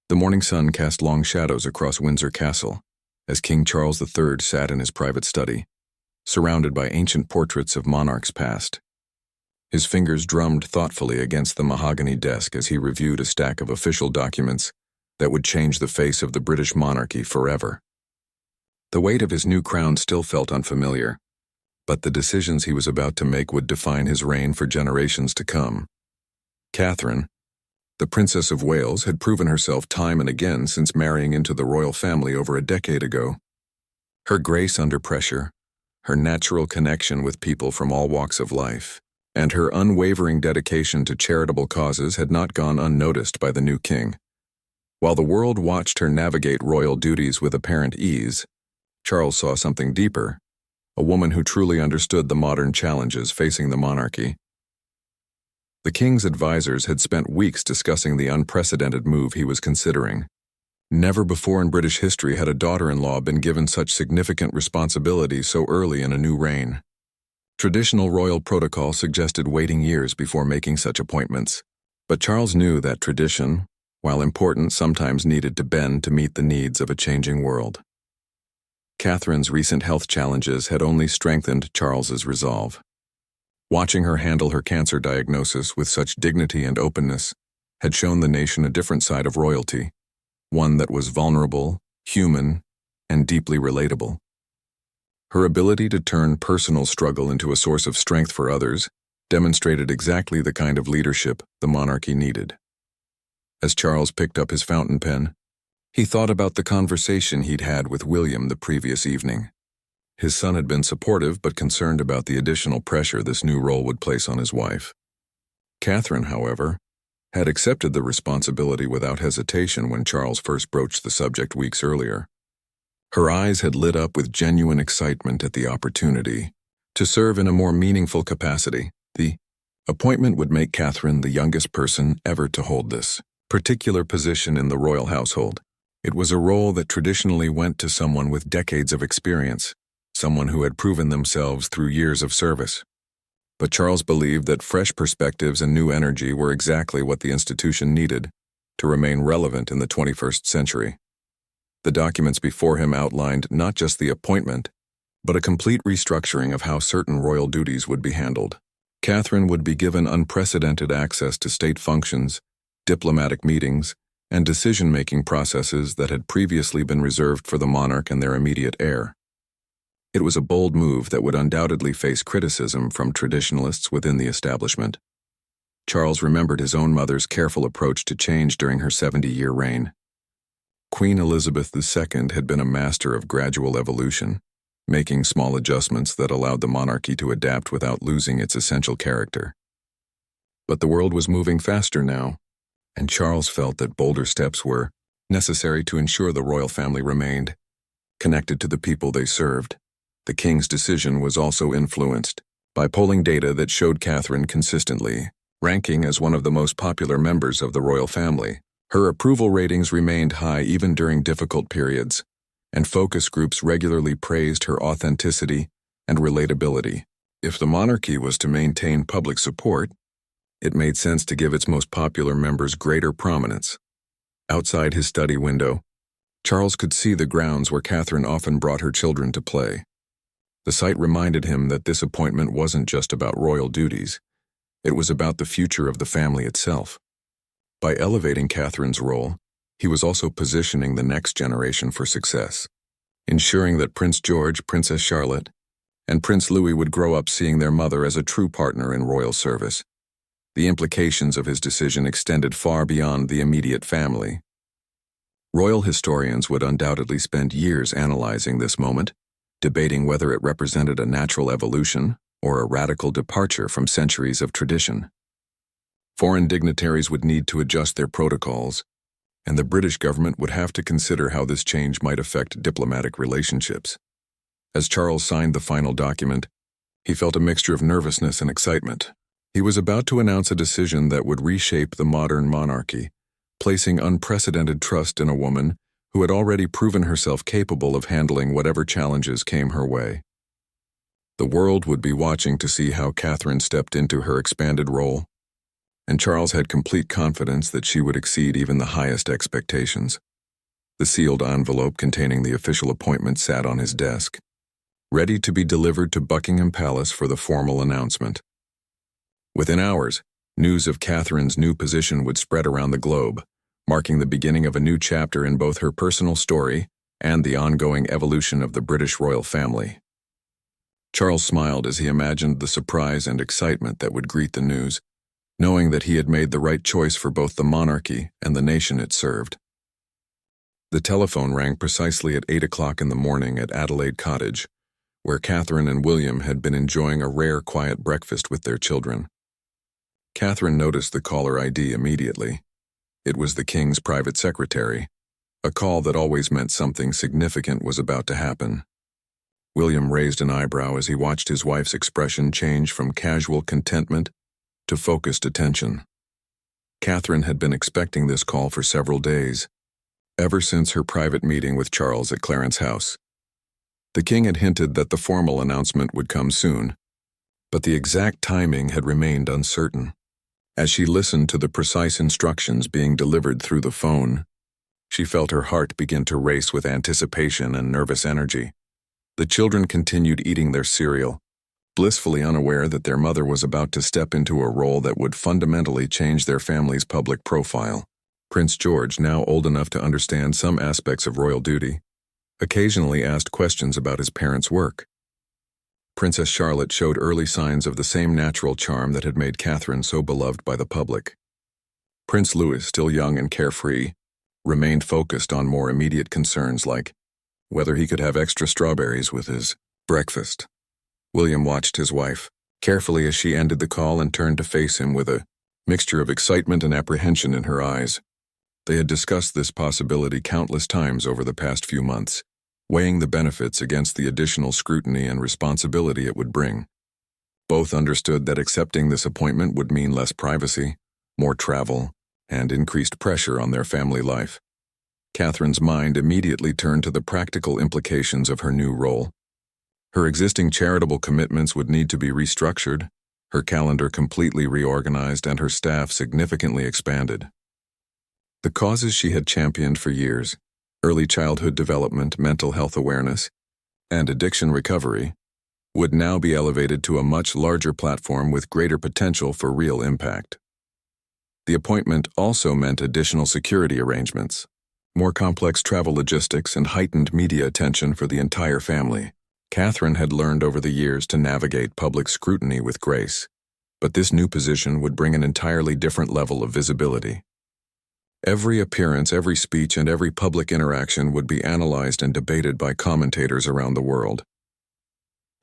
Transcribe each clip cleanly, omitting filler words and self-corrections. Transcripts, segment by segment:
The morning sun cast long shadows across Windsor Castle as King Charles III sat in his private study, surrounded by ancient portraits of monarchs past. His fingers drummed thoughtfully against the mahogany desk as he reviewed a stack of official documents that would change the face of the British monarchy forever. The weight of his new crown still felt unfamiliar, but the decisions he was about to make would define his reign for generations to come. Catherine, the Princess of Wales, had proven herself time and again since marrying into the royal family over a decade ago. Her grace under pressure, her natural connection with people from all walks of life, and her unwavering dedication to charitable causes had not gone unnoticed by the new king. While the world watched her navigate royal duties with apparent ease, Charles saw something deeper, a woman who truly understood the modern challenges facing the monarchy. The king's advisors had spent weeks discussing the unprecedented move he was considering. Never before in British history had a daughter-in-law been given such significant responsibility so early in a new reign. Traditional royal protocol suggested waiting years before making such appointments, but Charles knew that tradition, while important, sometimes needed to bend to meet the needs of a changing world. Catherine's recent health challenges had only strengthened Charles's resolve. Watching her handle her cancer diagnosis with such dignity and openness had shown the nation a different side of royalty, one that was vulnerable, human, and deeply relatable. Her ability to turn personal struggle into a source of strength for others demonstrated exactly the kind of leadership the monarchy needed. As Charles picked up his fountain pen, he thought about the conversation he'd had with William the previous evening. His son had been supportive but concerned about the additional pressure this new role would place on his wife. Catherine, however, had accepted the responsibility without hesitation when Charles first broached the subject weeks earlier. Her eyes had lit up with genuine excitement at the opportunity to serve in a more meaningful capacity. The appointment would make Catherine the youngest person ever to hold this particular position in the royal household. It was a role that traditionally went to someone with decades of experience, someone who had proven themselves through years of service. But Charles believed that fresh perspectives and new energy were exactly what the institution needed to remain relevant in the 21st century. The documents before him outlined not just the appointment, but a complete restructuring of how certain royal duties would be handled. Catherine would be given unprecedented access to state functions, diplomatic meetings, and decision-making processes that had previously been reserved for the monarch and their immediate heir. It was a bold move that would undoubtedly face criticism from traditionalists within the establishment. Charles remembered his own mother's careful approach to change during her 70-year reign. Queen Elizabeth II had been a master of gradual evolution, making small adjustments that allowed the monarchy to adapt without losing its essential character. But the world was moving faster now, and Charles felt that bolder steps were necessary to ensure the royal family remained connected to the people they served. The king's decision was also influenced by polling data that showed Catherine consistently ranking as one of the most popular members of the royal family. Her approval ratings remained high even during difficult periods, and focus groups regularly praised her authenticity and relatability. If the monarchy was to maintain public support, it made sense to give its most popular members greater prominence. Outside his study window, Charles could see the grounds where Catherine often brought her children to play. The sight reminded him that this appointment wasn't just about royal duties. It was about the future of the family itself. By elevating Catherine's role, he was also positioning the next generation for success, ensuring that Prince George, Princess Charlotte, and Prince Louis would grow up seeing their mother as a true partner in royal service. The implications of his decision extended far beyond the immediate family. Royal historians would undoubtedly spend years analyzing this moment, debating whether it represented a natural evolution or a radical departure from centuries of tradition. Foreign dignitaries would need to adjust their protocols, and the British government would have to consider how this change might affect diplomatic relationships. As Charles signed the final document, he felt a mixture of nervousness and excitement. He was about to announce a decision that would reshape the modern monarchy, placing unprecedented trust in a woman who had already proven herself capable of handling whatever challenges came her way. The world would be watching to see how Catherine stepped into her expanded role. and Charles had complete confidence that she would exceed even the highest expectations. The sealed envelope containing the official appointment sat on his desk, ready to be delivered to Buckingham Palace for the formal announcement. Within hours, news of Catherine's new position would spread around the globe, marking the beginning of a new chapter in both her personal story and the ongoing evolution of the British royal family. Charles smiled as he imagined the surprise and excitement that would greet the news, knowing that he had made the right choice for both the monarchy and the nation it served. The telephone rang precisely at 8 o'clock in the morning at Adelaide Cottage, where Catherine and William had been enjoying a rare quiet breakfast with their children. Catherine noticed the caller ID immediately. It was the King's private secretary, a call that always meant something significant was about to happen. William raised an eyebrow as he watched his wife's expression change from casual contentment to focused attention. Catherine had been expecting this call for several days, ever since her private meeting with Charles at Clarence House. The King had hinted that the formal announcement would come soon, but the exact timing had remained uncertain. As she listened to the precise instructions being delivered through the phone, she felt her heart begin to race with anticipation and nervous energy. The children continued eating their cereal, blissfully unaware that their mother was about to step into a role that would fundamentally change their family's public profile. Prince George, now old enough to understand some aspects of royal duty, occasionally asked questions about his parents' work. Princess Charlotte showed early signs of the same natural charm that had made Catherine so beloved by the public. Prince Louis, still young and carefree, remained focused on more immediate concerns like whether he could have extra strawberries with his breakfast. William watched his wife carefully as she ended the call and turned to face him with a mixture of excitement and apprehension in her eyes. They had discussed this possibility countless times over the past few months, weighing the benefits against the additional scrutiny and responsibility it would bring. Both understood that accepting this appointment would mean less privacy, more travel, and increased pressure on their family life. Catherine's mind immediately turned to the practical implications of her new role. Her existing charitable commitments would need to be restructured, her calendar completely reorganized, and her staff significantly expanded. The causes she had championed for years, early childhood development, mental health awareness, and addiction recovery, would now be elevated to a much larger platform with greater potential for real impact. The appointment also meant additional security arrangements, more complex travel logistics, and heightened media attention for the entire family. Catherine had learned over the years to navigate public scrutiny with grace, but this new position would bring an entirely different level of visibility. Every appearance, every speech, and every public interaction would be analyzed and debated by commentators around the world.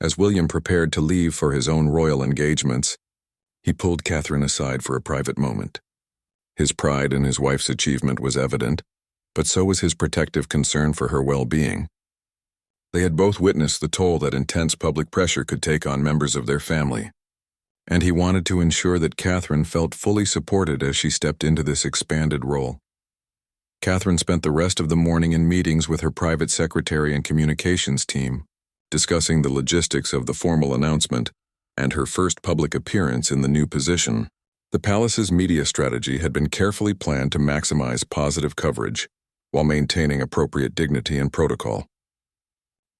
As William prepared to leave for his own royal engagements, he pulled Catherine aside for a private moment. His pride in his wife's achievement was evident, but so was his protective concern for her well-being. They had both witnessed the toll that intense public pressure could take on members of their family, and he wanted to ensure that Catherine felt fully supported as she stepped into this expanded role. Catherine spent the rest of the morning in meetings with her private secretary and communications team, discussing the logistics of the formal announcement and her first public appearance in the new position. The palace's media strategy had been carefully planned to maximize positive coverage while maintaining appropriate dignity and protocol.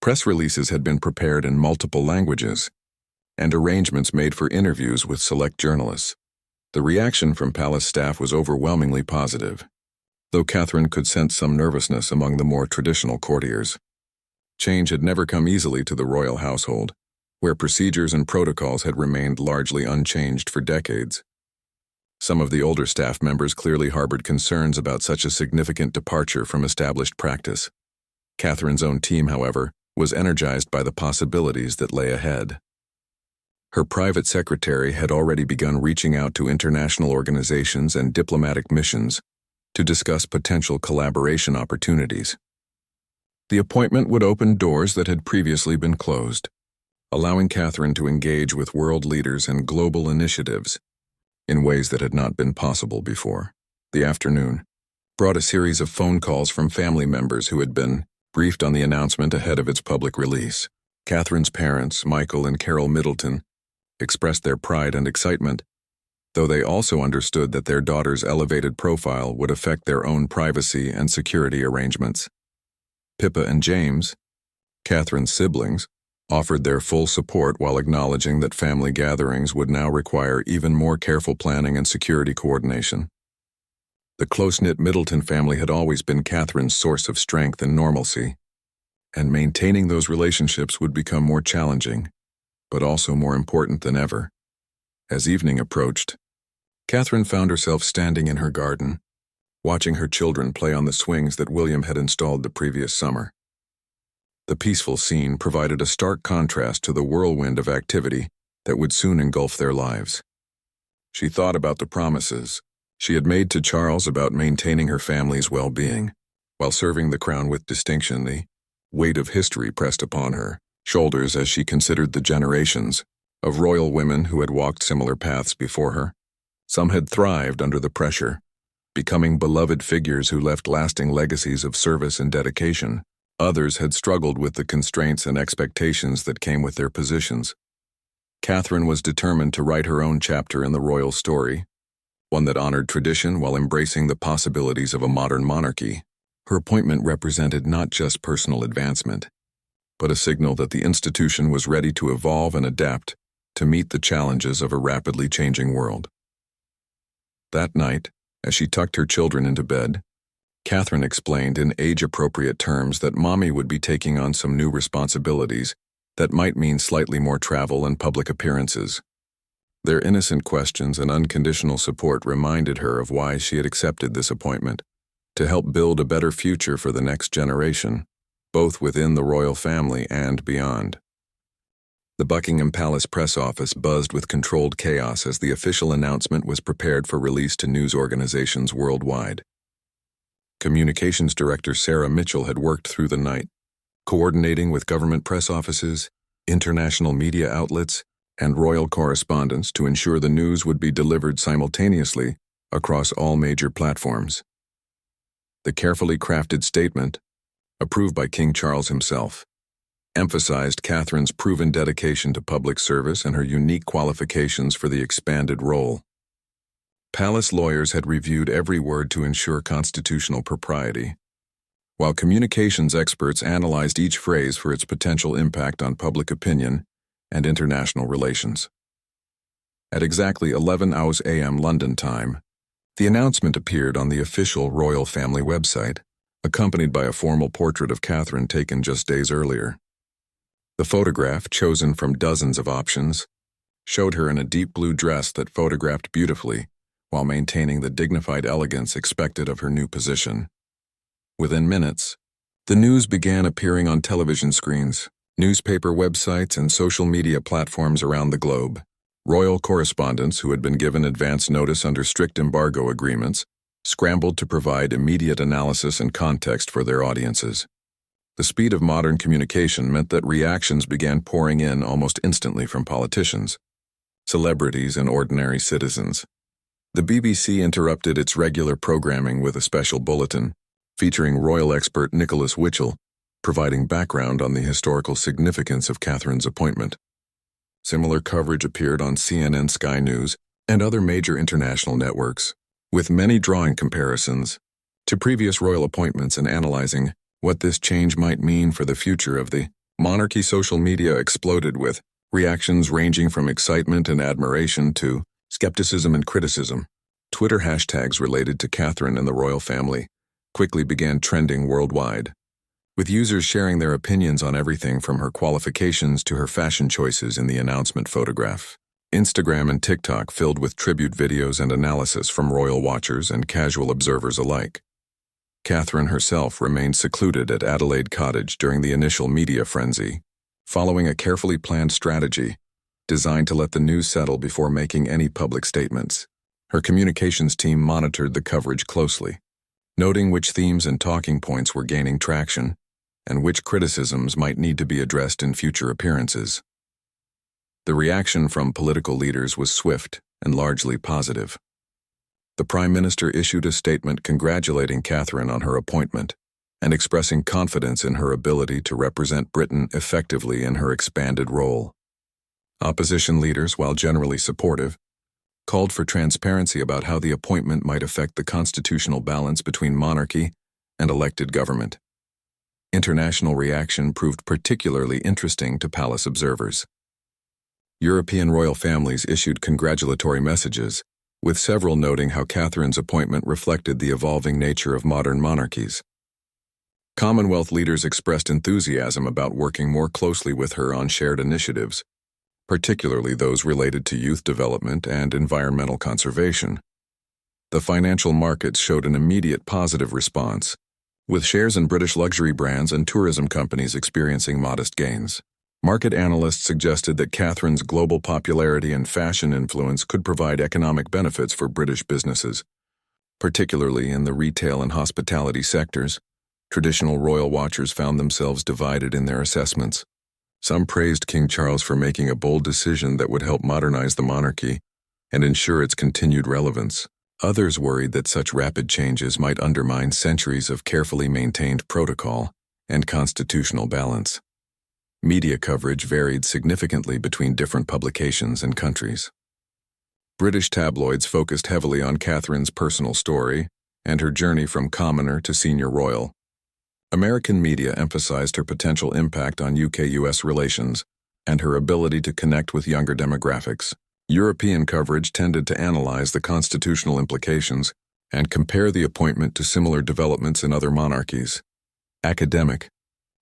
Press releases had been prepared in multiple languages, and arrangements made for interviews with select journalists. The reaction from palace staff was overwhelmingly positive, though Catherine could sense some nervousness among the more traditional courtiers. Change had never come easily to the royal household, where procedures and protocols had remained largely unchanged for decades. Some of the older staff members clearly harbored concerns about such a significant departure from established practice. Catherine's own team, however, was energized by the possibilities that lay ahead. Her private secretary had already begun reaching out to international organizations and diplomatic missions to discuss potential collaboration opportunities. The appointment would open doors that had previously been closed, allowing Catherine to engage with world leaders and global initiatives in ways that had not been possible before. The afternoon brought a series of phone calls from family members who had been briefed on the announcement ahead of its public release. Catherine's parents, Michael and Carol Middleton, expressed their pride and excitement, though they also understood that their daughter's elevated profile would affect their own privacy and security arrangements. Pippa and James, Catherine's siblings, offered their full support while acknowledging that family gatherings would now require even more careful planning and security coordination. The close-knit Middleton family had always been Catherine's source of strength and normalcy, and maintaining those relationships would become more challenging, but also more important than ever. As evening approached, Catherine found herself standing in her garden, watching her children play on the swings that William had installed the previous summer. The peaceful scene provided a stark contrast to the whirlwind of activity that would soon engulf their lives. She thought about the promises she had made to Charles about maintaining her family's well-being, while serving the crown with distinction. The weight of history pressed upon her shoulders as she considered the generations of royal women who had walked similar paths before her. Some had thrived under the pressure, becoming beloved figures who left lasting legacies of service and dedication. Others had struggled with the constraints and expectations that came with their positions. Catherine was determined to write her own chapter in the royal story, one that honored tradition while embracing the possibilities of a modern monarchy. Her appointment represented not just personal advancement, but a signal that the institution was ready to evolve and adapt to meet the challenges of a rapidly changing world. That night, as she tucked her children into bed, Catherine explained in age-appropriate terms that Mommy would be taking on some new responsibilities that might mean slightly more travel and public appearances. Their innocent questions and unconditional support reminded her of why she had accepted this appointment, to help build a better future for the next generation, both within the royal family and beyond. The Buckingham Palace press office buzzed with controlled chaos as the official announcement was prepared for release to news organizations worldwide. Communications Director Sarah Mitchell had worked through the night, coordinating with government press offices, international media outlets, and royal correspondents to ensure the news would be delivered simultaneously across all major platforms. The carefully crafted statement, approved by King Charles himself, emphasized Catherine's proven dedication to public service and her unique qualifications for the expanded role. Palace lawyers had reviewed every word to ensure constitutional propriety, while communications experts analyzed each phrase for its potential impact on public opinion and international relations. At exactly 11 a.m. London time, the announcement appeared on the official royal family website, accompanied by a formal portrait of Catherine taken just days earlier. The photograph, chosen from dozens of options, showed her in a deep blue dress that photographed beautifully while maintaining the dignified elegance expected of her new position. Within minutes, the news began appearing on television screens, newspaper websites, and social media platforms around the globe. Royal correspondents who had been given advance notice under strict embargo agreements scrambled to provide immediate analysis and context for their audiences. The speed of modern communication meant that reactions began pouring in almost instantly from politicians, celebrities, and ordinary citizens. The BBC interrupted its regular programming with a special bulletin featuring royal expert Nicholas Witchell, providing background on the historical significance of Catherine's appointment. Similar coverage appeared on CNN, Sky News, and other major international networks, with many drawing comparisons to previous royal appointments and analyzing what this change might mean for the future of the monarchy. Social media exploded with reactions ranging from excitement and admiration to skepticism and criticism. Twitter hashtags related to Catherine and the royal family quickly began trending worldwide, with users sharing their opinions on everything from her qualifications to her fashion choices in the announcement photograph. Instagram and TikTok filled with tribute videos and analysis from royal watchers and casual observers alike. Catherine herself remained secluded at Adelaide Cottage during the initial media frenzy, following a carefully planned strategy designed to let the news settle before making any public statements. Her communications team monitored the coverage closely, noting which themes and talking points were gaining traction and which criticisms might need to be addressed in future appearances. The reaction from political leaders was swift and largely positive. The Prime Minister issued a statement congratulating Catherine on her appointment and expressing confidence in her ability to represent Britain effectively in her expanded role. Opposition leaders, while generally supportive, called for transparency about how the appointment might affect the constitutional balance between monarchy and elected government. International reaction proved particularly interesting to palace observers. European royal families issued congratulatory messages, with several noting how Catherine's appointment reflected the evolving nature of modern monarchies. Commonwealth leaders expressed enthusiasm about working more closely with her on shared initiatives, particularly those related to youth development and environmental conservation. The financial markets showed an immediate positive response, with shares in British luxury brands and tourism companies experiencing modest gains. Market analysts suggested that Catherine's global popularity and fashion influence could provide economic benefits for British businesses, particularly in the retail and hospitality sectors. Traditional royal watchers found themselves divided in their assessments. Some praised King Charles for making a bold decision that would help modernize the monarchy and ensure its continued relevance. Others worried that such rapid changes might undermine centuries of carefully maintained protocol and constitutional balance. Media coverage varied significantly between different publications and countries. British tabloids focused heavily on Catherine's personal story and her journey from commoner to senior royal. American media emphasized her potential impact on UK-US relations and her ability to connect with younger demographics. European coverage tended to analyze the constitutional implications and compare the appointment to similar developments in other monarchies. Academic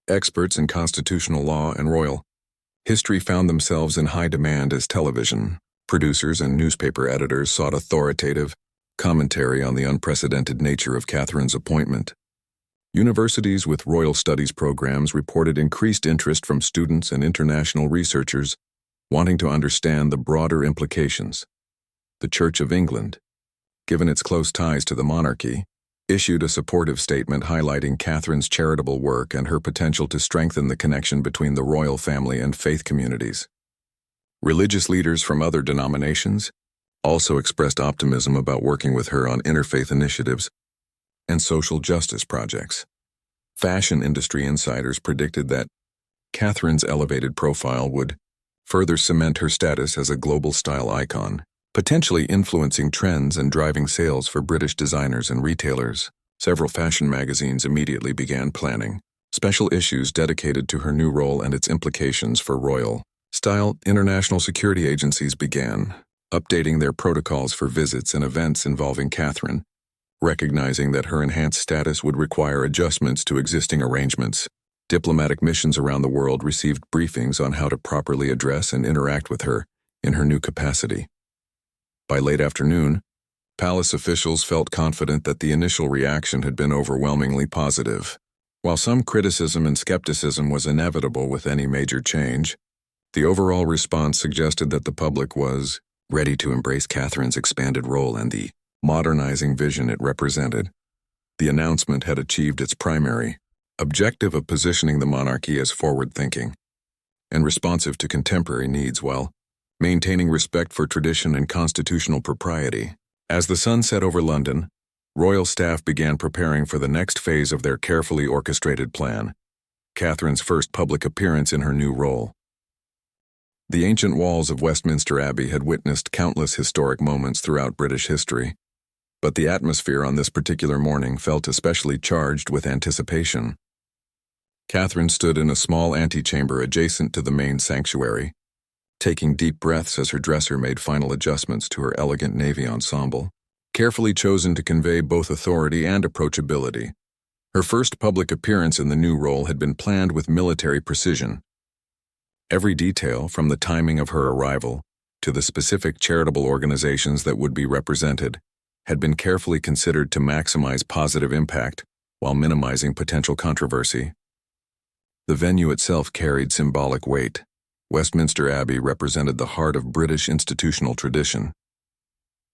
experts in constitutional law and royal history found themselves in high demand as television producers and newspaper editors sought authoritative commentary on the unprecedented nature of Catherine's appointment. Universities with royal studies programs reported increased interest from students and international researchers wanting to understand the broader implications. The Church of England, given its close ties to the monarchy, issued a supportive statement highlighting Catherine's charitable work and her potential to strengthen the connection between the royal family and faith communities. Religious leaders from other denominations also expressed optimism about working with her on interfaith initiatives and social justice projects. Fashion industry insiders predicted that Catherine's elevated profile would further cement her status as a global style icon, potentially influencing trends and driving sales for British designers and retailers. Several fashion magazines immediately began planning special issues dedicated to her new role and its implications for royal style. International security agencies began updating their protocols for visits and events involving Catherine, recognizing that her enhanced status would require adjustments to existing arrangements. Diplomatic missions around the world received briefings on how to properly address and interact with her in her new capacity. By late afternoon, palace officials felt confident that the initial reaction had been overwhelmingly positive. While some criticism and skepticism was inevitable with any major change, the overall response suggested that the public was ready to embrace Catherine's expanded role and the modernizing vision it represented. The announcement had achieved its primary objective of positioning the monarchy as forward-thinking and responsive to contemporary needs while maintaining respect for tradition and constitutional propriety. As the sun set over London, royal staff began preparing for the next phase of their carefully orchestrated plan, Catherine's first public appearance in her new role. The ancient walls of Westminster Abbey had witnessed countless historic moments throughout British history, but the atmosphere on this particular morning felt especially charged with anticipation. Catherine stood in a small antechamber adjacent to the main sanctuary, taking deep breaths as her dresser made final adjustments to her elegant navy ensemble, carefully chosen to convey both authority and approachability. Her first public appearance in the new role had been planned with military precision. Every detail, from the timing of her arrival to the specific charitable organizations that would be represented, had been carefully considered to maximize positive impact while minimizing potential controversy. The venue itself carried symbolic weight. Westminster Abbey represented the heart of British institutional tradition.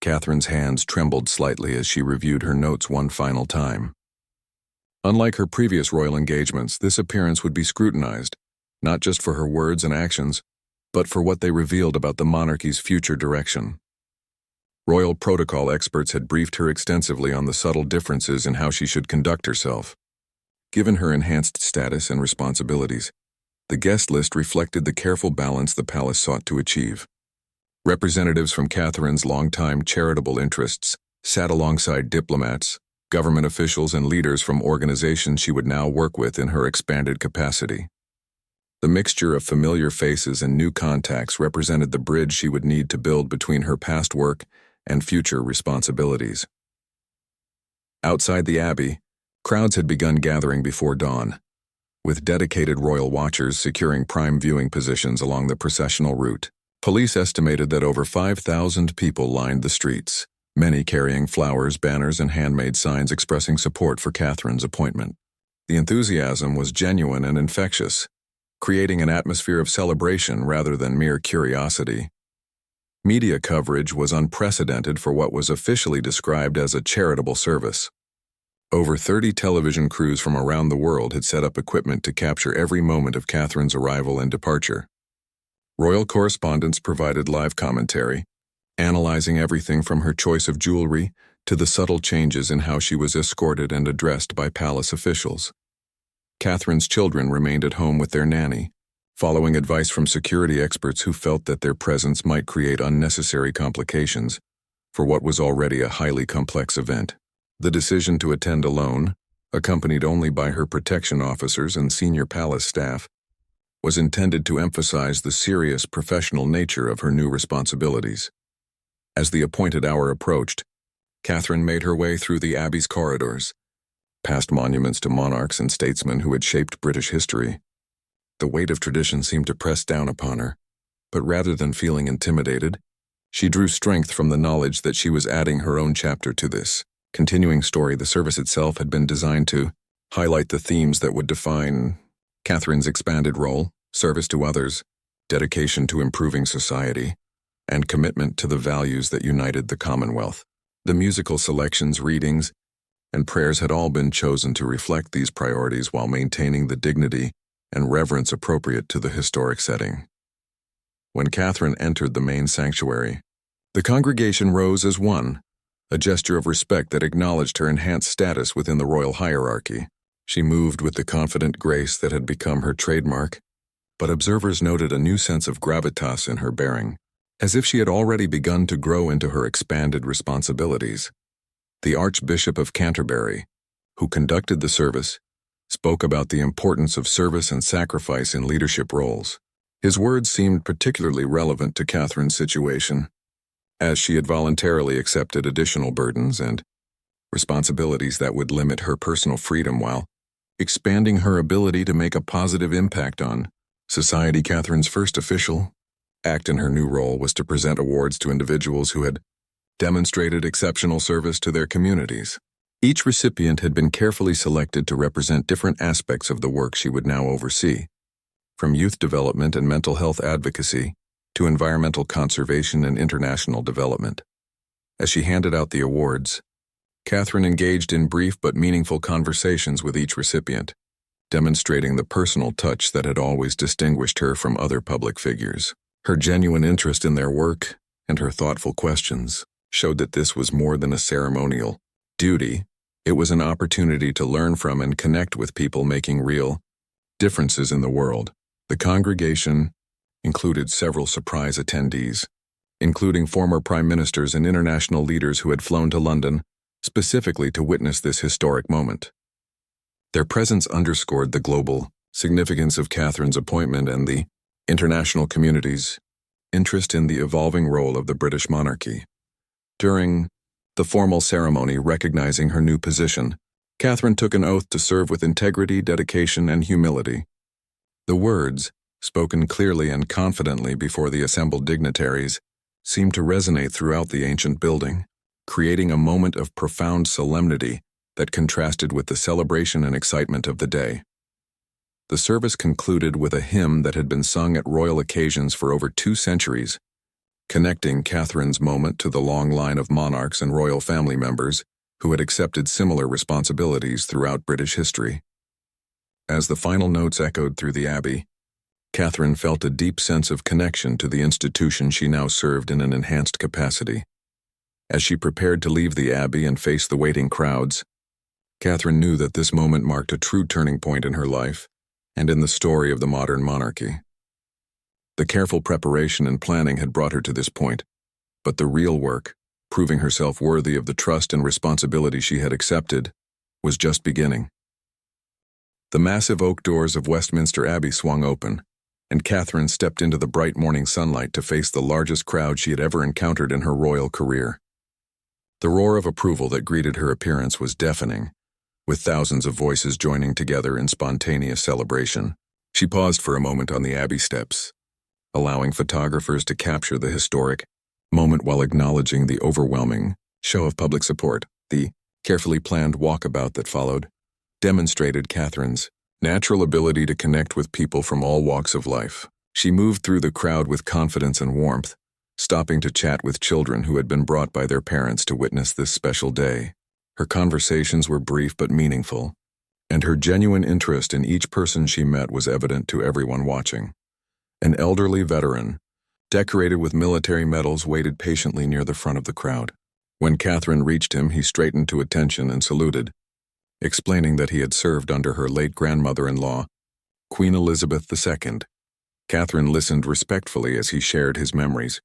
Catherine's hands trembled slightly as she reviewed her notes one final time. Unlike her previous royal engagements, this appearance would be scrutinized, not just for her words and actions, but for what they revealed about the monarchy's future direction. Royal protocol experts had briefed her extensively on the subtle differences in how she should conduct herself. Given her enhanced status and responsibilities, the guest list reflected the careful balance the palace sought to achieve. Representatives from Catherine's longtime charitable interests sat alongside diplomats, government officials, and leaders from organizations she would now work with in her expanded capacity. The mixture of familiar faces and new contacts represented the bridge she would need to build between her past work and future responsibilities. Outside the Abbey, crowds had begun gathering before dawn, with dedicated royal watchers securing prime viewing positions along the processional route. Police estimated that over 5,000 people lined the streets, many carrying flowers, banners, and handmade signs expressing support for Catherine's appointment. The enthusiasm was genuine and infectious, creating an atmosphere of celebration rather than mere curiosity. Media coverage was unprecedented for what was officially described as a charitable service. Over 30 television crews from around the world had set up equipment to capture every moment of Catherine's arrival and departure. Royal correspondents provided live commentary, analyzing everything from her choice of jewelry to the subtle changes in how she was escorted and addressed by palace officials. Catherine's children remained at home with their nanny, following advice from security experts who felt that their presence might create unnecessary complications for what was already a highly complex event. The decision to attend alone, accompanied only by her protection officers and senior palace staff, was intended to emphasize the serious professional nature of her new responsibilities. As the appointed hour approached, Catherine made her way through the Abbey's corridors, past monuments to monarchs and statesmen who had shaped British history. The weight of tradition seemed to press down upon her, but rather than feeling intimidated, she drew strength from the knowledge that she was adding her own chapter to this continuing story. The service itself had been designed to highlight the themes that would define Catherine's expanded role: service to others, dedication to improving society, and commitment to the values that united the Commonwealth. The musical selections, readings, and prayers had all been chosen to reflect these priorities while maintaining the dignity and reverence appropriate to the historic setting. When Catherine entered the main sanctuary, the congregation rose as one, a gesture of respect that acknowledged her enhanced status within the royal hierarchy. She moved with the confident grace that had become her trademark, but observers noted a new sense of gravitas in her bearing, as if she had already begun to grow into her expanded responsibilities. The Archbishop of Canterbury, who conducted the service, spoke about the importance of service and sacrifice in leadership roles. His words seemed particularly relevant to Catherine's situation, as she had voluntarily accepted additional burdens and responsibilities that would limit her personal freedom while expanding her ability to make a positive impact on society. Catherine's first official act in her new role was to present awards to individuals who had demonstrated exceptional service to their communities. Each recipient had been carefully selected to represent different aspects of the work she would now oversee, from youth development and mental health advocacy to environmental conservation and international development. As she handed out the awards, Catherine engaged in brief but meaningful conversations with each recipient, demonstrating the personal touch that had always distinguished her from other public figures. Her genuine interest in their work and her thoughtful questions showed that this was more than a ceremonial duty. It was an opportunity to learn from and connect with people making real differences in the world. The congregation included several surprise attendees, including former prime ministers and international leaders who had flown to London specifically to witness this historic moment. Their presence underscored the global significance of Catherine's appointment and the international community's interest in the evolving role of the British monarchy. During the formal ceremony recognizing her new position, Catherine took an oath to serve with integrity, dedication, and humility. The words, spoken clearly and confidently before the assembled dignitaries, seemed to resonate throughout the ancient building, creating a moment of profound solemnity that contrasted with the celebration and excitement of the day. The service concluded with a hymn that had been sung at royal occasions for over 2 centuries, connecting Catherine's moment to the long line of monarchs and royal family members who had accepted similar responsibilities throughout British history. As the final notes echoed through the Abbey, Catherine felt a deep sense of connection to the institution she now served in an enhanced capacity. As she prepared to leave the Abbey and face the waiting crowds, Catherine knew that this moment marked a true turning point in her life and in the story of the modern monarchy. The careful preparation and planning had brought her to this point, but the real work, proving herself worthy of the trust and responsibility she had accepted, was just beginning. The massive oak doors of Westminster Abbey swung open, and Catherine stepped into the bright morning sunlight to face the largest crowd she had ever encountered in her royal career. The roar of approval that greeted her appearance was deafening, with thousands of voices joining together in spontaneous celebration. She paused for a moment on the Abbey steps, allowing photographers to capture the historic moment while acknowledging the overwhelming show of public support. The carefully planned walkabout that followed demonstrated Catherine's natural ability to connect with people from all walks of life. She moved through the crowd with confidence and warmth, stopping to chat with children who had been brought by their parents to witness this special day. Her conversations were brief but meaningful, and her genuine interest in each person she met was evident to everyone watching. An elderly veteran, decorated with military medals, waited patiently near the front of the crowd. When Catherine reached him, he straightened to attention and saluted, explaining that he had served under her late grandmother-in-law, Queen Elizabeth II. Catherine listened respectfully as he shared his memories,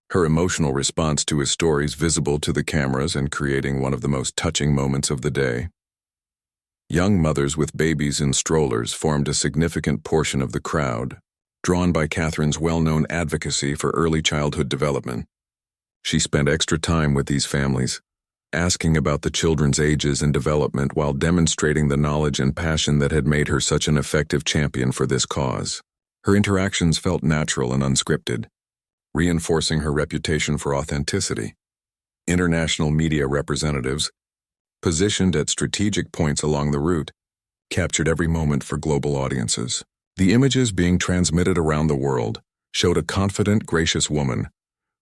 her emotional response to his stories visible to the cameras and creating one of the most touching moments of the day. Young mothers with babies in strollers formed a significant portion of the crowd, drawn by Catherine's well-known advocacy for early childhood development. She spent extra time with these families, asking about the children's ages and development while demonstrating the knowledge and passion that had made her such an effective champion for this cause. Her interactions felt natural and unscripted, reinforcing her reputation for authenticity. International media representatives, positioned at strategic points along the route, captured every moment for global audiences. The images being transmitted around the world showed a confident, gracious woman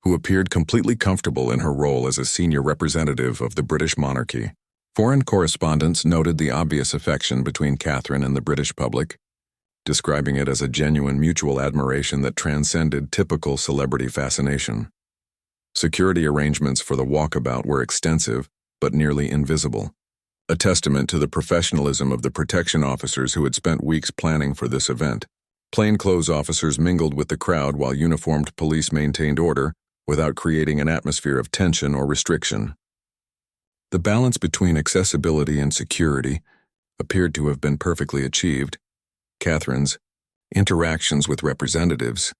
who appeared completely comfortable in her role as a senior representative of the British monarchy. Foreign correspondents noted the obvious affection between Catherine and the British public, describing it as a genuine mutual admiration that transcended typical celebrity fascination. Security arrangements for the walkabout were extensive, but nearly invisible, a testament to the professionalism of the protection officers who had spent weeks planning for this event. Plainclothes officers mingled with the crowd while uniformed police maintained order, without creating an atmosphere of tension or restriction. The balance between accessibility and security appeared to have been perfectly achieved. Catherine's interactions with representatives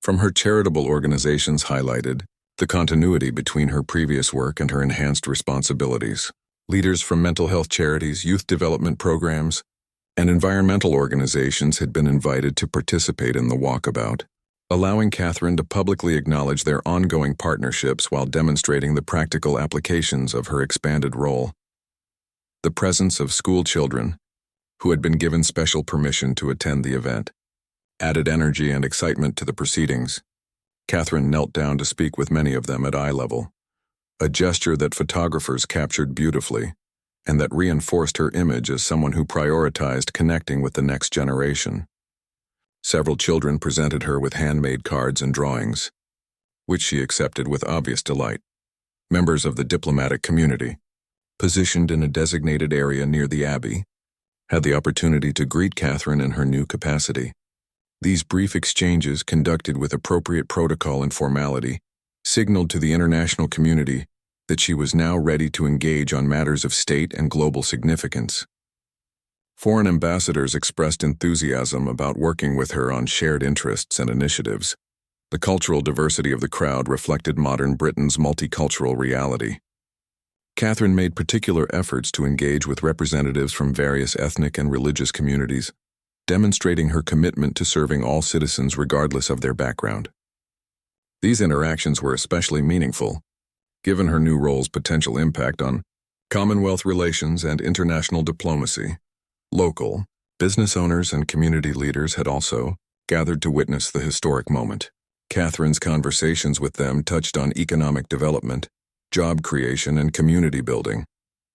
from her charitable organizations highlighted the continuity between her previous work and her enhanced responsibilities. Leaders from mental health charities, youth development programs, and environmental organizations had been invited to participate in the walkabout, allowing Catherine to publicly acknowledge their ongoing partnerships while demonstrating the practical applications of her expanded role. The presence of school children, who had been given special permission to attend the event, added energy and excitement to the proceedings. Catherine knelt down to speak with many of them at eye level, a gesture that photographers captured beautifully, and that reinforced her image as someone who prioritized connecting with the next generation. Several children presented her with handmade cards and drawings, which she accepted with obvious delight. Members of the diplomatic community, positioned in a designated area near the Abbey, had the opportunity to greet Catherine in her new capacity. These brief exchanges, conducted with appropriate protocol and formality, signaled to the international community that she was now ready to engage on matters of state and global significance. Foreign ambassadors expressed enthusiasm about working with her on shared interests and initiatives. The cultural diversity of the crowd reflected modern Britain's multicultural reality. Catherine made particular efforts to engage with representatives from various ethnic and religious communities, demonstrating her commitment to serving all citizens regardless of their background. These interactions were especially meaningful, given her new role's potential impact on Commonwealth relations and international diplomacy. Local, business owners and community leaders had also gathered to witness the historic moment. Catherine's conversations with them touched on economic development, job creation, and community building,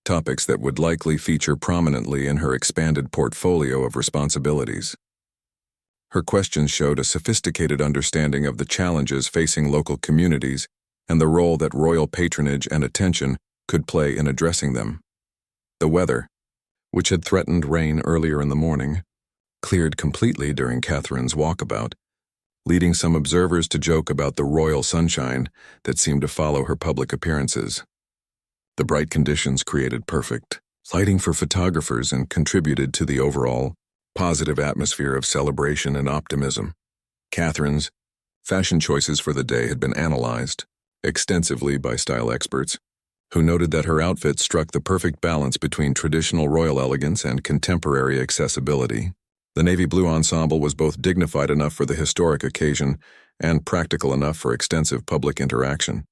topics that would likely feature prominently in her expanded portfolio of responsibilities. Her questions showed a sophisticated understanding of the challenges facing local communities and the role that royal patronage and attention could play in addressing them. The weather, which had threatened rain earlier in the morning, cleared completely during Catherine's walkabout, leading some observers to joke about the royal sunshine that seemed to follow her public appearances. The bright conditions created perfect lighting for photographers and contributed to the overall positive atmosphere of celebration and optimism. Catherine's fashion choices for the day had been analyzed extensively by style experts, who noted that her outfit struck the perfect balance between traditional royal elegance and contemporary accessibility. The navy blue ensemble was both dignified enough for the historic occasion and practical enough for extensive public interaction.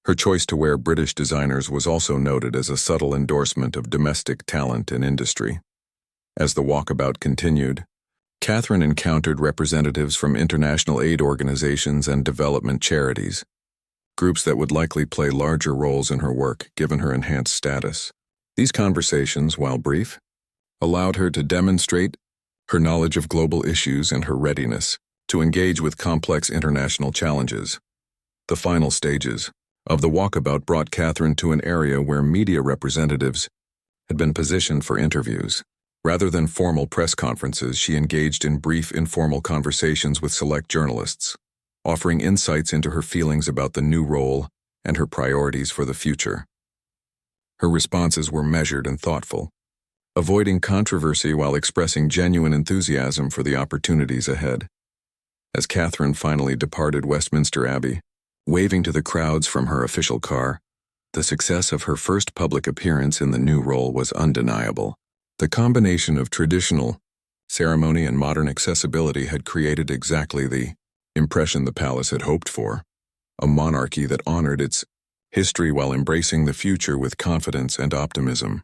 Her choice to wear British designers was also noted as a subtle endorsement of domestic talent and industry. As the walkabout continued, Catherine encountered representatives from international aid organizations and development charities, groups that would likely play larger roles in her work given her enhanced status. These conversations, while brief, allowed her to demonstrate her knowledge of global issues and her readiness to engage with complex international challenges. The final stages of the walkabout brought Catherine to an area where media representatives had been positioned for interviews. Rather than formal press conferences, she engaged in brief, informal conversations with select journalists, offering insights into her feelings about the new role and her priorities for the future. Her responses were measured and thoughtful, avoiding controversy while expressing genuine enthusiasm for the opportunities ahead. As Catherine finally departed Westminster Abbey, waving to the crowds from her official car, the success of her first public appearance in the new role was undeniable. The combination of traditional ceremony and modern accessibility had created exactly the impression the palace had hoped for, a monarchy that honored its history while embracing the future with confidence and optimism.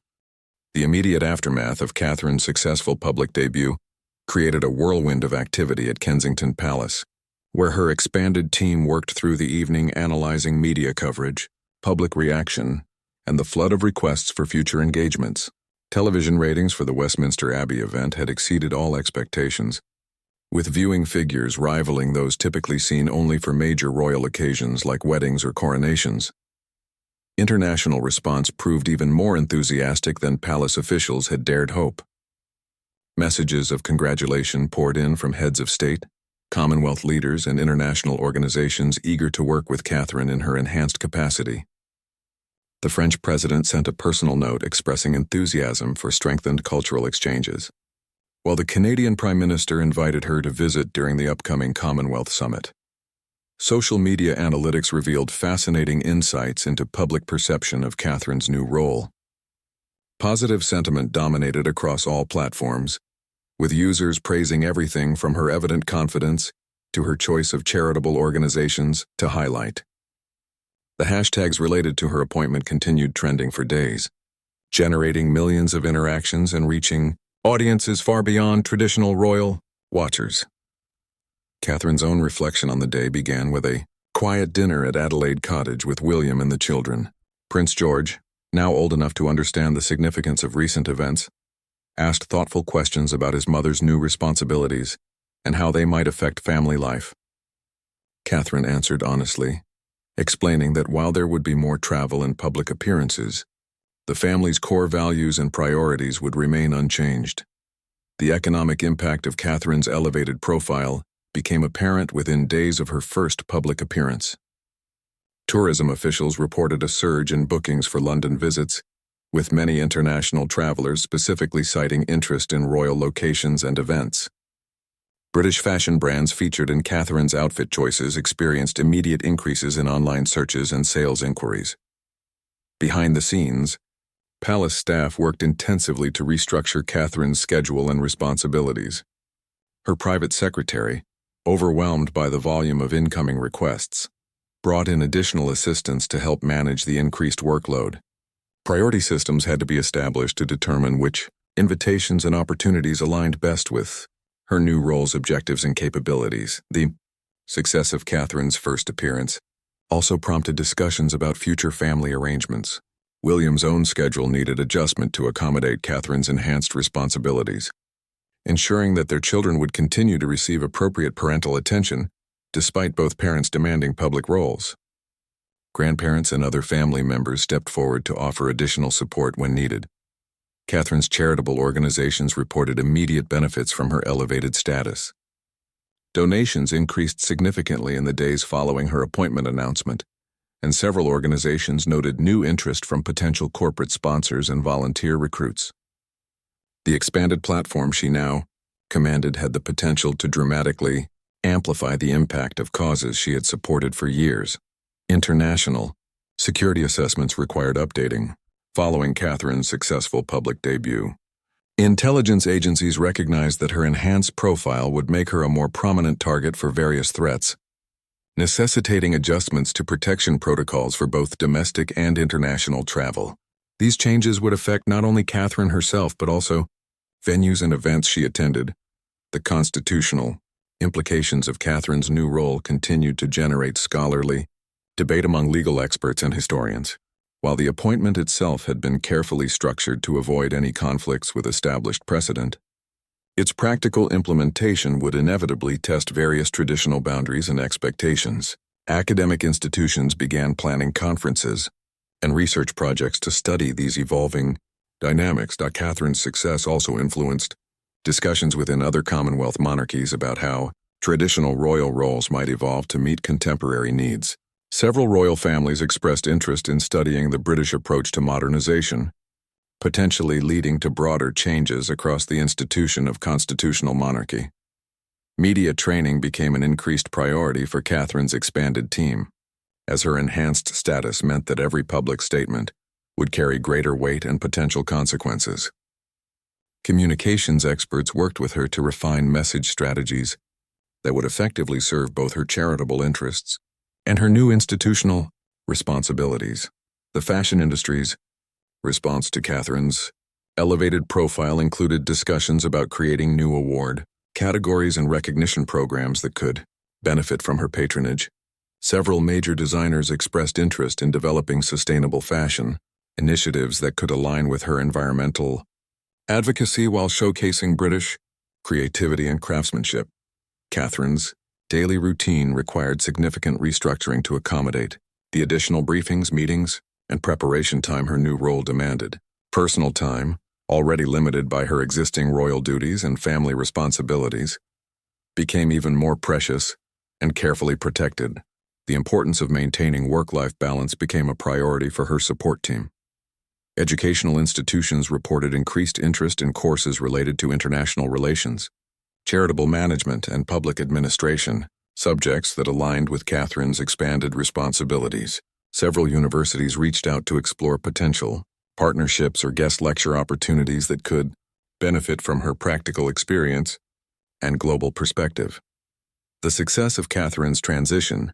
The immediate aftermath of Catherine's successful public debut created a whirlwind of activity at Kensington Palace, where her expanded team worked through the evening analyzing media coverage, public reaction, and the flood of requests for future engagements. Television ratings for the Westminster Abbey event had exceeded all expectations, with viewing figures rivaling those typically seen only for major royal occasions like weddings or coronations. International response proved even more enthusiastic than palace officials had dared hope. Messages of congratulation poured in from heads of state, Commonwealth leaders, and international organizations eager to work with Catherine in her enhanced capacity. The French president sent a personal note expressing enthusiasm for strengthened cultural exchanges, while the Canadian Prime Minister invited her to visit during the upcoming Commonwealth Summit. Social media analytics revealed fascinating insights into public perception of Catherine's new role. Positive sentiment dominated across all platforms, with users praising everything from her evident confidence to her choice of charitable organizations to highlight. The hashtags related to her appointment continued trending for days, generating millions of interactions and reaching audiences far beyond traditional royal watchers. Catherine's own reflection on the day began with a quiet dinner at Adelaide Cottage with William and the children. Prince George, now old enough to understand the significance of recent events, asked thoughtful questions about his mother's new responsibilities and how they might affect family life. Catherine answered honestly, explaining that while there would be more travel and public appearances, the family's core values and priorities would remain unchanged. The economic impact of Catherine's elevated profile became apparent within days of her first public appearance. Tourism officials reported a surge in bookings for London visits, with many international travelers specifically citing interest in royal locations and events. British fashion brands featured in Catherine's outfit choices experienced immediate increases in online searches and sales inquiries. Behind the scenes, palace staff worked intensively to restructure Catherine's schedule and responsibilities. Her private secretary, overwhelmed by the volume of incoming requests, brought in additional assistance to help manage the increased workload. Priority systems had to be established to determine which invitations and opportunities aligned best with her new role's objectives and capabilities. The success of Catherine's first appearance also prompted discussions about future family arrangements. William's own schedule needed adjustment to accommodate Catherine's enhanced responsibilities, ensuring that their children would continue to receive appropriate parental attention despite both parents demanding public roles. Grandparents and other family members stepped forward to offer additional support when needed. Catherine's charitable organizations reported immediate benefits from her elevated status. Donations increased significantly in the days following her appointment announcement, and several organizations noted new interest from potential corporate sponsors and volunteer recruits. The expanded platform she now commanded had the potential to dramatically amplify the impact of causes she had supported for years. International security assessments required updating following Catherine's successful public debut. Intelligence agencies recognized that her enhanced profile would make her a more prominent target for various threats, necessitating adjustments to protection protocols for both domestic and international travel. These changes would affect not only Catherine herself but also venues and events she attended. The constitutional implications of Catherine's new role continued to generate scholarly debate among legal experts and historians. While the appointment itself had been carefully structured to avoid any conflicts with established precedent, its practical implementation would inevitably test various traditional boundaries and expectations. Academic institutions began planning conferences and research projects to study these evolving dynamics. Catherine's success also influenced discussions within other Commonwealth monarchies about how traditional royal roles might evolve to meet contemporary needs. Several royal families expressed interest in studying the British approach to modernization, potentially leading to broader changes across the institution of constitutional monarchy. Media training became an increased priority for Catherine's expanded team, as her enhanced status meant that every public statement would carry greater weight and potential consequences. Communications experts worked with her to refine message strategies that would effectively serve both her charitable interests and her new institutional responsibilities. The fashion industry's response to Catherine's elevated profile included discussions about creating new award categories and recognition programs that could benefit from her patronage. Several major designers expressed interest in developing sustainable fashion initiatives that could align with her environmental advocacy while showcasing British creativity and craftsmanship. Catherine's daily routine required significant restructuring to accommodate the additional briefings, meetings, and preparation time her new role demanded. Personal time, already limited by her existing royal duties and family responsibilities, became even more precious and carefully protected. The importance of maintaining work-life balance became a priority for her support team. Educational institutions reported increased interest in courses related to international relations, charitable management, and public administration, subjects that aligned with Catherine's expanded responsibilities. Several universities reached out to explore potential partnerships or guest lecture opportunities that could benefit from her practical experience and global perspective. The success of Catherine's transition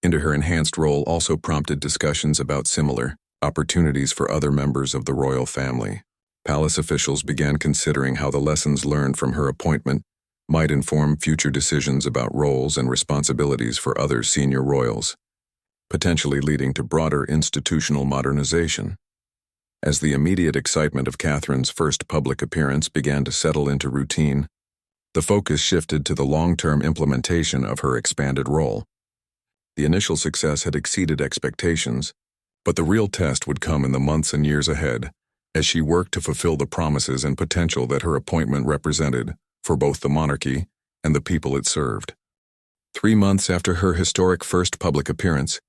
into her enhanced role also prompted discussions about similar opportunities for other members of the royal family. Palace officials began considering how the lessons learned from her appointment might inform future decisions about roles and responsibilities for other senior royals, potentially leading to broader institutional modernization. As the immediate excitement of Catherine's first public appearance began to settle into routine, the focus shifted to the long-term implementation of her expanded role. The initial success had exceeded expectations, but the real test would come in the months and years ahead, as she worked to fulfill the promises and potential that her appointment represented for both the monarchy and the people it served. 3 months after her historic first public appearance,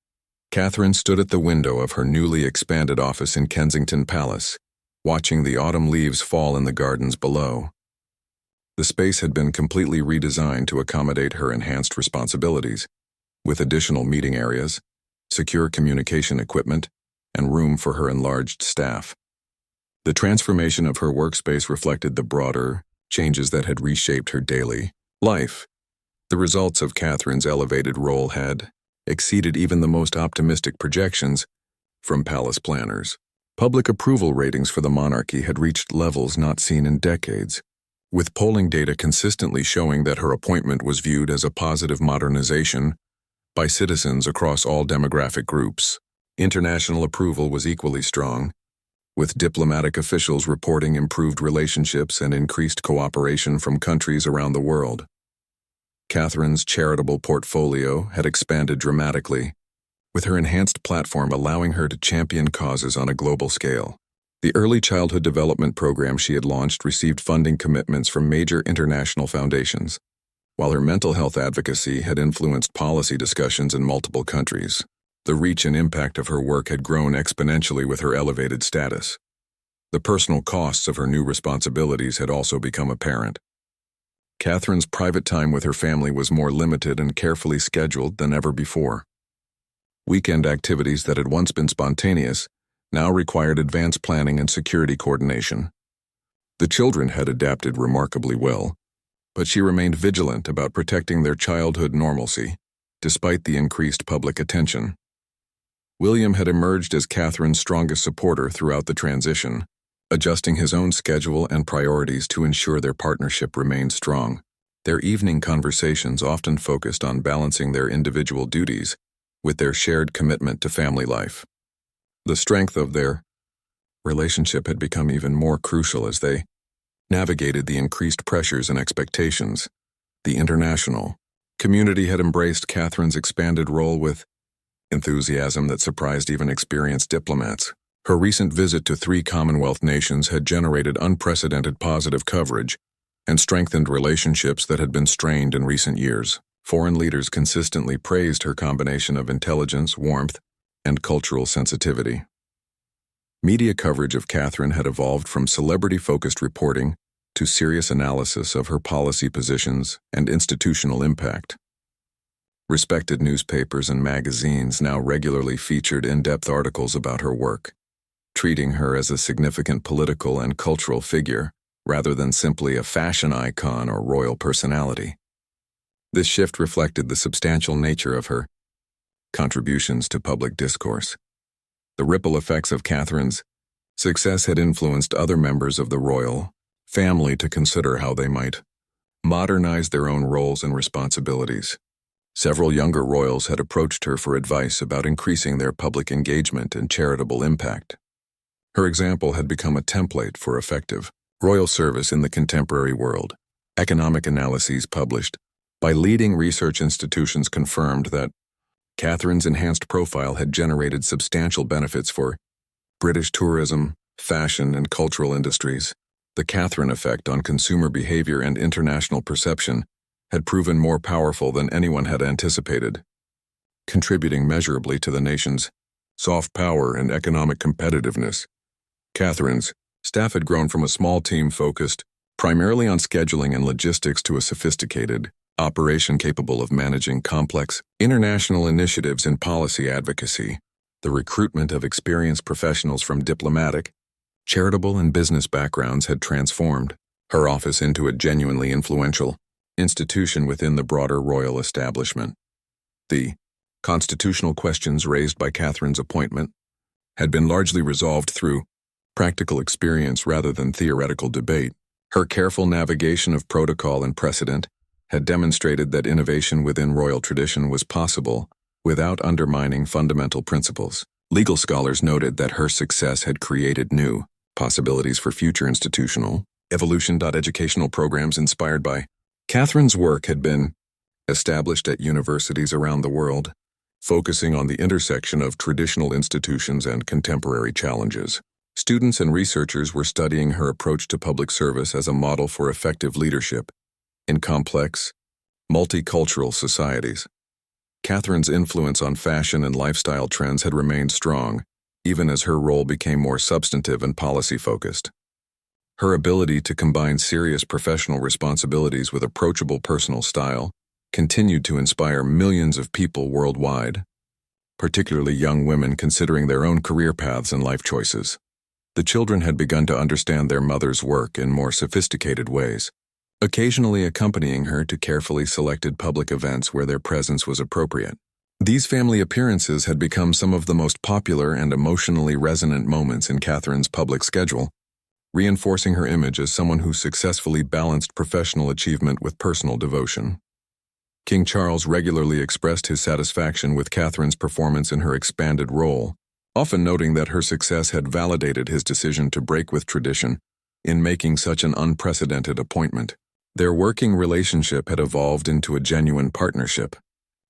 Catherine stood at the window of her newly expanded office in Kensington Palace, watching the autumn leaves fall in the gardens below. The space had been completely redesigned to accommodate her enhanced responsibilities, with additional meeting areas, secure communication equipment, and room for her enlarged staff. The transformation of her workspace reflected the broader changes that had reshaped her daily life. The results of Catherine's elevated role had exceeded even the most optimistic projections from palace planners. Public approval ratings for the monarchy had reached levels not seen in decades, with polling data consistently showing that her appointment was viewed as a positive modernization by citizens across all demographic groups. International approval was equally strong, with diplomatic officials reporting improved relationships and increased cooperation from countries around the world. Catherine's charitable portfolio had expanded dramatically, with her enhanced platform allowing her to champion causes on a global scale. The early childhood development program she had launched received funding commitments from major international foundations, While her mental health advocacy had influenced policy discussions in multiple countries, the reach and impact of her work had grown exponentially with her elevated status. The personal costs of her new responsibilities had also become apparent. Catherine's private time with her family was more limited and carefully scheduled than ever before. Weekend activities that had once been spontaneous now required advanced planning and security coordination. The children had adapted remarkably well, but she remained vigilant about protecting their childhood normalcy, despite the increased public attention. William had emerged as Catherine's strongest supporter throughout the transition, adjusting his own schedule and priorities to ensure their partnership remained strong. Their evening conversations often focused on balancing their individual duties with their shared commitment to family life. The strength of their relationship had become even more crucial as they navigated the increased pressures and expectations. The international community had embraced Catherine's expanded role with enthusiasm that surprised even experienced diplomats. Her recent visit to 3 Commonwealth nations had generated unprecedented positive coverage and strengthened relationships that had been strained in recent years. Foreign leaders consistently praised her combination of intelligence, warmth, and cultural sensitivity. Media coverage of Catherine had evolved from celebrity-focused reporting to serious analysis of her policy positions and institutional impact. Respected newspapers and magazines now regularly featured in-depth articles about her work, treating her as a significant political and cultural figure rather than simply a fashion icon or royal personality. This shift reflected the substantial nature of her contributions to public discourse. The ripple effects of Catherine's success had influenced other members of the royal family to consider how they might modernize their own roles and responsibilities. Several younger royals had approached her for advice about increasing their public engagement and charitable impact. Her example had become a template for effective royal service in the contemporary world. Economic analyses published by leading research institutions confirmed that Catherine's enhanced profile had generated substantial benefits for British tourism, fashion, and cultural industries. The Catherine effect on consumer behavior and international perception had proven more powerful than anyone had anticipated, contributing measurably to the nation's soft power and economic competitiveness. Catherine's staff had grown from a small team focused primarily on scheduling and logistics to a sophisticated operation capable of managing complex international initiatives in policy advocacy. The recruitment of experienced professionals from diplomatic, charitable, and business backgrounds had transformed her office into a genuinely influential institution within the broader royal establishment. The constitutional questions raised by Catherine's appointment had been largely resolved through practical experience rather than theoretical debate. Her careful navigation of protocol and precedent had demonstrated that innovation within royal tradition was possible without undermining fundamental principles. Legal scholars noted that her success had created new possibilities for future institutional evolution. Educational programs inspired by Catherine's work had been established at universities around the world, focusing on the intersection of traditional institutions and contemporary challenges. Students and researchers were studying her approach to public service as a model for effective leadership in complex, multicultural societies. Catherine's influence on fashion and lifestyle trends had remained strong, even as her role became more substantive and policy-focused. Her ability to combine serious professional responsibilities with approachable personal style continued to inspire millions of people worldwide, particularly young women considering their own career paths and life choices. The children had begun to understand their mother's work in more sophisticated ways, occasionally accompanying her to carefully selected public events where their presence was appropriate. These family appearances had become some of the most popular and emotionally resonant moments in Catherine's public schedule, reinforcing her image as someone who successfully balanced professional achievement with personal devotion. King Charles regularly expressed his satisfaction with Catherine's performance in her expanded role, often noting that her success had validated his decision to break with tradition in making such an unprecedented appointment. Their working relationship had evolved into a genuine partnership,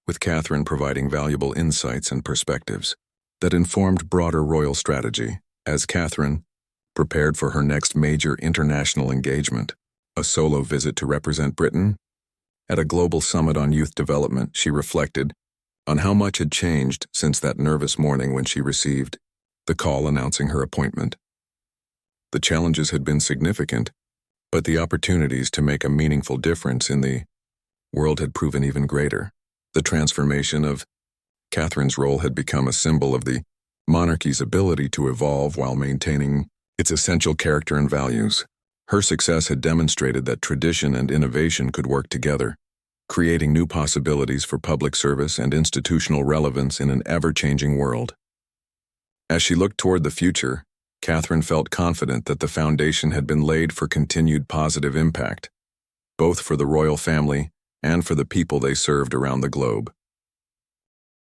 with Catherine providing valuable insights and perspectives that informed broader royal strategy. As Catherine prepared for her next major international engagement, a solo visit to represent Britain At a global summit on youth development, she reflected on how much had changed since that nervous morning when she received the call announcing her appointment. The challenges had been significant, but the opportunities to make a meaningful difference in the world had proven even greater. The transformation of Catherine's role had become a symbol of the monarchy's ability to evolve while maintaining its essential character and values. Her success had demonstrated that tradition and innovation could work together, creating new possibilities for public service and institutional relevance in an ever-changing world. As she looked toward the future, Catherine felt confident that the foundation had been laid for continued positive impact, both for the royal family and for the people they served around the globe.